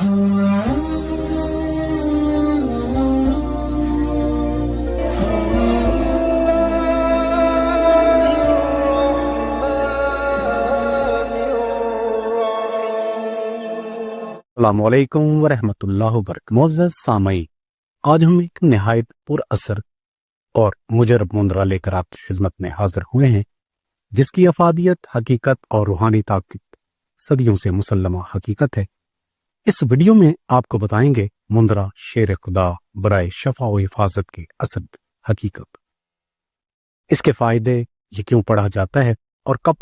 السلام علیکم ورحمۃ اللہ وبرکاتہ۔ معزز سامعین، آج ہم ایک نہایت پر اثر اور مجرب مندرہ لے کر آپ کی خدمت میں حاضر ہوئے ہیں، جس کی افادیت، حقیقت اور روحانی طاقت صدیوں سے مسلمہ حقیقت ہے۔ اس ویڈیو میں آپ کو بتائیں گے مندرہ شیر خدا برائے شفا و حفاظت کے اصل حقیقت، اس کے فائدے، یہ کیوں پڑھا جاتا ہے اور کب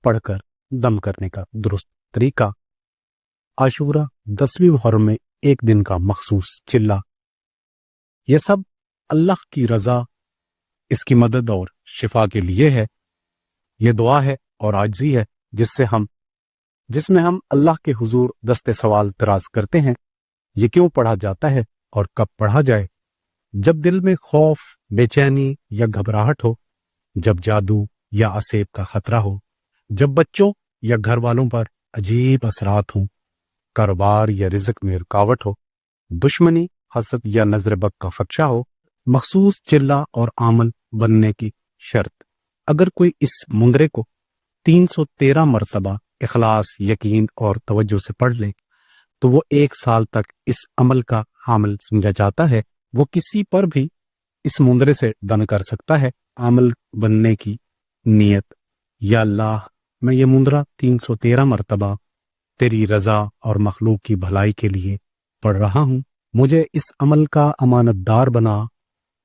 پڑھ کر دم کرنے کا درست طریقہ، عاشورہ 10ویں محرم میں ایک دن کا مخصوص چلہ، یہ سب اللہ کی رضا، اس کی مدد اور شفا کے لیے ہے۔ یہ دعا ہے اور عاجزی ہے جس میں ہم اللہ کے حضور دست سوال دراز کرتے ہیں۔ یہ کیوں پڑھا جاتا ہے اور کب پڑھا جائے؟ جب دل میں خوف، بے چینی یا گھبراہٹ ہو، جب جادو یا عصیب کا خطرہ ہو، جب بچوں یا گھر والوں پر عجیب اثرات ہوں، کاروبار یا رزق میں رکاوٹ ہو، دشمنی، حسد یا نظر بد کا خدشہ ہو، مخصوص چلہ اور عمل بننے کی شرط، اگر کوئی اس مندرے کو 313 مرتبہ اخلاص، یقین اور توجہ سے پڑھ لے تو وہ 1 سال تک اس عمل کا حامل سمجھا جاتا ہے۔ وہ کسی پر بھی اس مندرے سے دن کر سکتا ہے۔ عمل بننے کی نیت: یا اللہ، میں یہ مندرہ 313 مرتبہ تیری رضا اور مخلوق کی بھلائی کے لیے پڑھ رہا ہوں، مجھے اس عمل کا امانت دار بنا،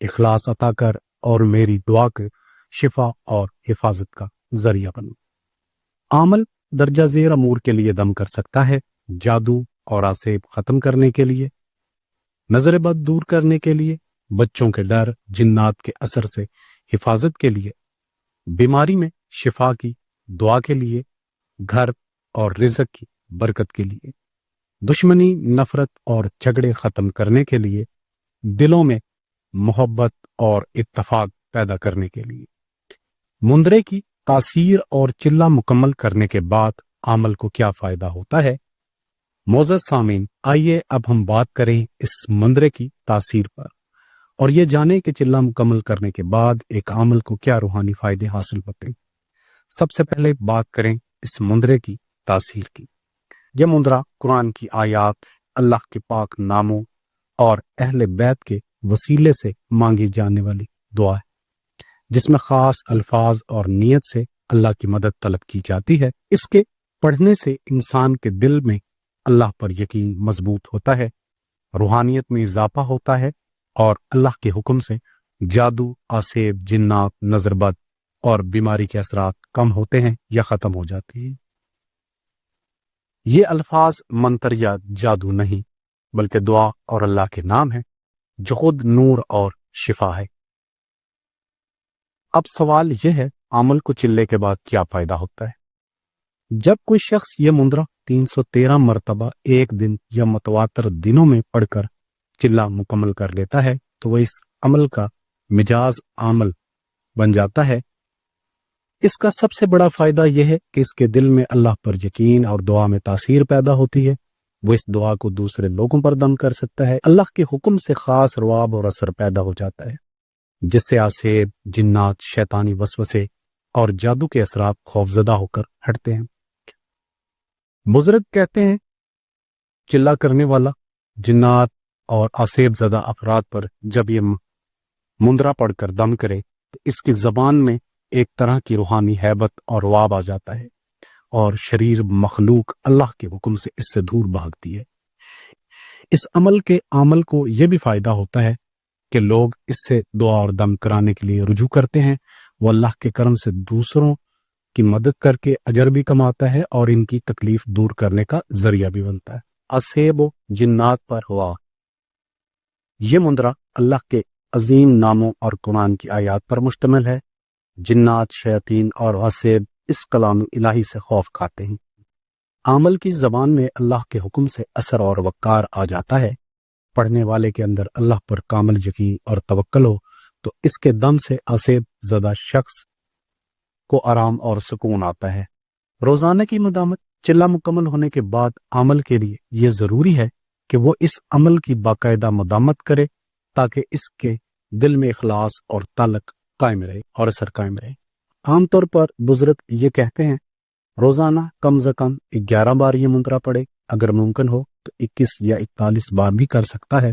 اخلاص عطا کر اور میری دعا کے شفا اور حفاظت کا ذریعہ بن۔ عمل درجہ ذیل امور کے لیے دم کر سکتا ہے: جادو اور عصیب ختم کرنے کے لیے، نظر بد دور کرنے کے لیے، بچوں کے ڈر، جنات کے اثر سے حفاظت کے لیے، بیماری میں شفا کی دعا کے لیے، گھر اور رزق کی برکت کے لیے، دشمنی، نفرت اور جھگڑے ختم کرنے کے لیے، دلوں میں محبت اور اتفاق پیدا کرنے کے لیے۔ مندرے کی تاثیر اور چلہ مکمل کرنے کے بعد عمل کو کیا فائدہ ہوتا ہے؟ معزز سامعین، آئیے اب ہم بات کریں اس مندرے کی تاثیر پر اور یہ جانیں کہ چلہ مکمل کرنے کے بعد ایک عمل کو کیا روحانی فائدے حاصل ہوتے ہیں۔ سب سے پہلے بات کریں اس مندرے کی تاثیر کی۔ یہ مندرہ قرآن کی آیات، اللہ کے پاک ناموں اور اہل بیت کے وسیلے سے مانگی جانے والی دعا ہے، جس میں خاص الفاظ اور نیت سے اللہ کی مدد طلب کی جاتی ہے۔ اس کے پڑھنے سے انسان کے دل میں اللہ پر یقین مضبوط ہوتا ہے، روحانیت میں اضافہ ہوتا ہے اور اللہ کے حکم سے جادو، عصیب، جنات، نظر بد اور بیماری کے اثرات کم ہوتے ہیں یا ختم ہو جاتے ہیں۔ یہ الفاظ منتر یا جادو نہیں، بلکہ دعا اور اللہ کے نام ہیں، جو خود نور اور شفا ہے۔ اب سوال یہ ہے، عمل کو چلے کے بعد کیا فائدہ ہوتا ہے؟ جب کوئی شخص یہ مندرہ 313 مرتبہ ایک دن یا متواتر دنوں میں پڑھ کر چلہ مکمل کر لیتا ہے تو وہ اس عمل کا مجاز عمل بن جاتا ہے۔ اس کا سب سے بڑا فائدہ یہ ہے کہ اس کے دل میں اللہ پر یقین اور دعا میں تاثیر پیدا ہوتی ہے۔ وہ اس دعا کو دوسرے لوگوں پر دم کر سکتا ہے۔ اللہ کے حکم سے خاص رواب اور اثر پیدا ہو جاتا ہے، جس سے عصیب، جنات، شیطانی وسوسے اور جادو کے اثرات خوفزدہ ہو کر ہٹتے ہیں۔ بزرگ کہتے ہیں، چلہ کرنے والا جنات اور عصیب زدہ افراد پر جب یہ مندرہ پڑھ کر دم کرے تو اس کی زبان میں ایک طرح کی روحانی ہیبت اور رواب آ جاتا ہے اور شریر مخلوق اللہ کے حکم سے اس سے دور بھاگتی ہے۔ اس عمل کو یہ بھی فائدہ ہوتا ہے کہ لوگ اس سے دعا اور دم کرانے کے لیے رجوع کرتے ہیں۔ وہ اللہ کے کرم سے دوسروں کی مدد کر کے اجر بھی کماتا ہے اور ان کی تکلیف دور کرنے کا ذریعہ بھی بنتا ہے۔ عصیب و جنات پر ہوا، یہ مندرہ اللہ کے عظیم ناموں اور قرآن کی آیات پر مشتمل ہے۔ جنات، شیاطین اور عصیب اس کلام الہی سے خوف کھاتے ہیں۔ عمل کی زبان میں اللہ کے حکم سے اثر اور وقار آ جاتا ہے۔ پڑھنے والے کے اندر اللہ پر کامل یقین اور توکل ہو تو اس کے دم سے عصیب زدہ شخص کو آرام اور سکون آتا ہے۔ روزانہ کی مداومت چلہ مکمل ہونے کے بعد عمل کے لیے یہ ضروری ہے کہ وہ اس عمل کی باقاعدہ مداومت کرے تاکہ اس کے دل میں اخلاص اور تعلق قائم رہے اور اثر قائم رہے۔ عام طور پر بزرگ یہ کہتے ہیں روزانہ کم از کم 11 بار یہ منترا پڑھے، اگر ممکن ہو تو 21 یا 41 بار بھی کر سکتا ہے،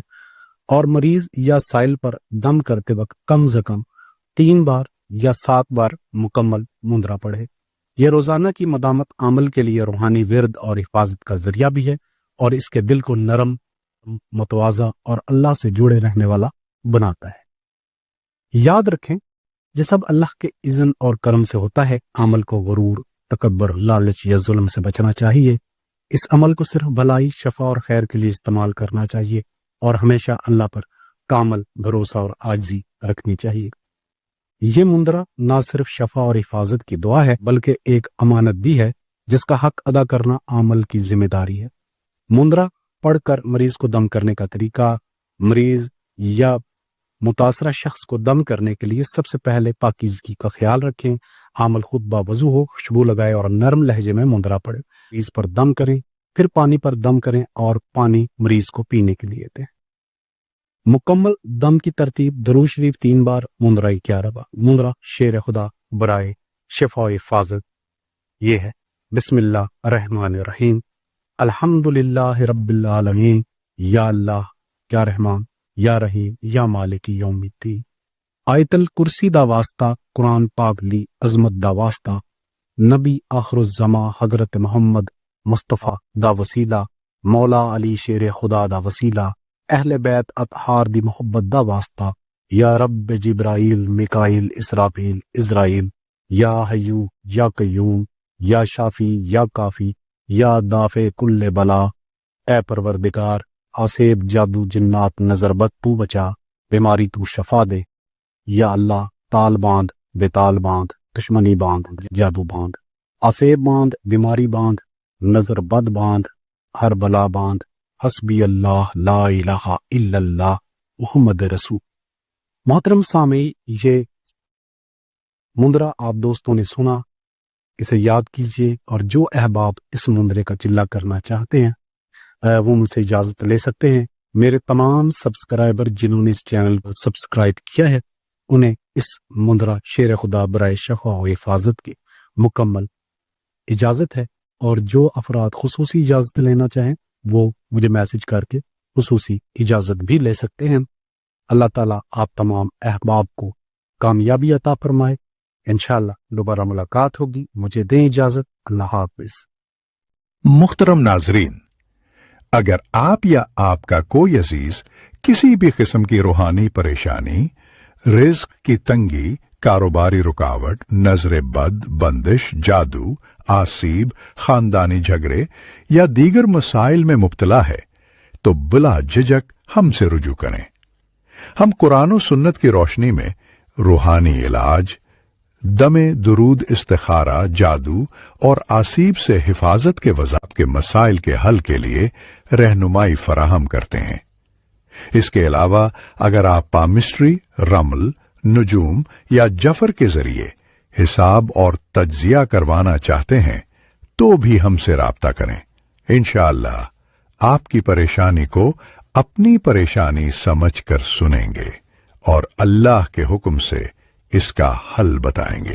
اور مریض یا سائل پر دم کرتے وقت کم از کم 3 بار یا 7 بار مکمل منترا پڑھے۔ یہ روزانہ کی مداومت عمل کے لیے روحانی ورد اور حفاظت کا ذریعہ بھی ہے، اور اس کے دل کو نرم، متواضع اور اللہ سے جڑے رہنے والا بناتا ہے۔ یاد رکھیں یہ سب اللہ کے اذن اور کرم سے ہوتا ہے۔ عمل کو غرور، تکبر، لالچ یا ظلم سے بچنا چاہیے۔ اس عمل کو صرف بھلائی، شفا اور خیر کے لیے استعمال کرنا چاہیے، اور ہمیشہ اللہ پر کامل بھروسہ اور عاجزی رکھنی چاہیے۔ یہ منترا نہ صرف شفا اور حفاظت کی دعا ہے بلکہ ایک امانت بھی ہے جس کا حق ادا کرنا عمل کی ذمہ داری ہے۔ منترا پڑھ کر مریض کو دم کرنے کا طریقہ۔ مریض یا متاثرہ شخص کو دم کرنے کے لیے سب سے پہلے پاکیزگی کا خیال رکھیں۔ عمل خود باوضو ہو، خوشبو لگائے اور نرم لہجے میں منترا پڑھے۔ مریض پر دم کریں، پھر پانی پر دم کریں اور پانی مریض کو پینے کے لیے دیں۔ مکمل دم کی ترتیب: درود شریف 3 بار، منترا 11 بار۔ منترا شیر خدا برائے شفا و حفاظت یہ ہے: بسم اللہ الرحمن الرحیم، الحمد للہ رب العالمین، یا اللہ، یا رحمان، یا رحیم، یا مالک یوم الدین۔ آیت الکرسی دا واسطہ، قرآن پاک لی عظمت دا واسطہ، نبی آخر الزما حضرت محمد مصطفیٰ دا وسیلہ، مولا علی شیر خدا دا وسیلہ، اہل بیت اطہار دی محبت دا واسطہ، یا رب جبرائیل، میکائیل، اسرافیل، اسرائیل، یا حیو، یا قیوم، یا شافی، یا کافی، یا دافع کل بلا، اے پروردگار، آسیب، جادو، جنات، نظر بد تو بچا، بیماری تو شفا دے۔ یا اللہ، تال باندھ، بے تال باندھ، دشمنی باندھ، جادو باندھ، آسیب باندھ، بیماری باندھ، نظر بد باندھ، ہر بلا باندھ، حسبی اللہ، لا الہ الا اللہ، محمد رسول۔ محترم سامعین، یہ منترا آپ دوستوں نے سنا، اسے یاد کیجئے، اور جو احباب اس منترے کا چلہ کرنا چاہتے ہیں وہ مجھ سے اجازت لے سکتے ہیں۔ میرے تمام سبسکرائبر جنہوں نے اس چینل کو سبسکرائب کیا ہے انہیں اس منترا شیر خدا برائے شفا و حفاظت کی مکمل اجازت ہے، اور جو افراد خصوصی اجازت لینا چاہیں وہ مجھے میسج کر کے خصوصی اجازت بھی لے سکتے ہیں۔ اللہ تعالیٰ آپ تمام احباب کو کامیابی عطا فرمائے۔ انشاءاللہ دوبارہ ملاقات ہوگی۔ مجھے دیں اجازت۔ اللہ حافظ۔ محترم ناظرین، اگر آپ یا آپ کا کوئی عزیز کسی بھی قسم کی روحانی پریشانی، رزق کی تنگی، کاروباری رکاوٹ، نظر بد، بندش، جادو، آسیب، خاندانی جھگڑے یا دیگر مسائل میں مبتلا ہے تو بلا جھجک ہم سے رجوع کریں۔ ہم قرآن و سنت کی روشنی میں روحانی علاج، دم درود، استخارہ، جادو اور آسیب سے حفاظت کے وضاحت کے مسائل کے حل کے لیے رہنمائی فراہم کرتے ہیں۔ اس کے علاوہ اگر آپ پامسٹری، رمل، نجوم یا جفر کے ذریعے حساب اور تجزیہ کروانا چاہتے ہیں تو بھی ہم سے رابطہ کریں۔ انشاءاللہ آپ کی پریشانی کو اپنی پریشانی سمجھ کر سنیں گے اور اللہ کے حکم سے اس کا حل بتائیں گے۔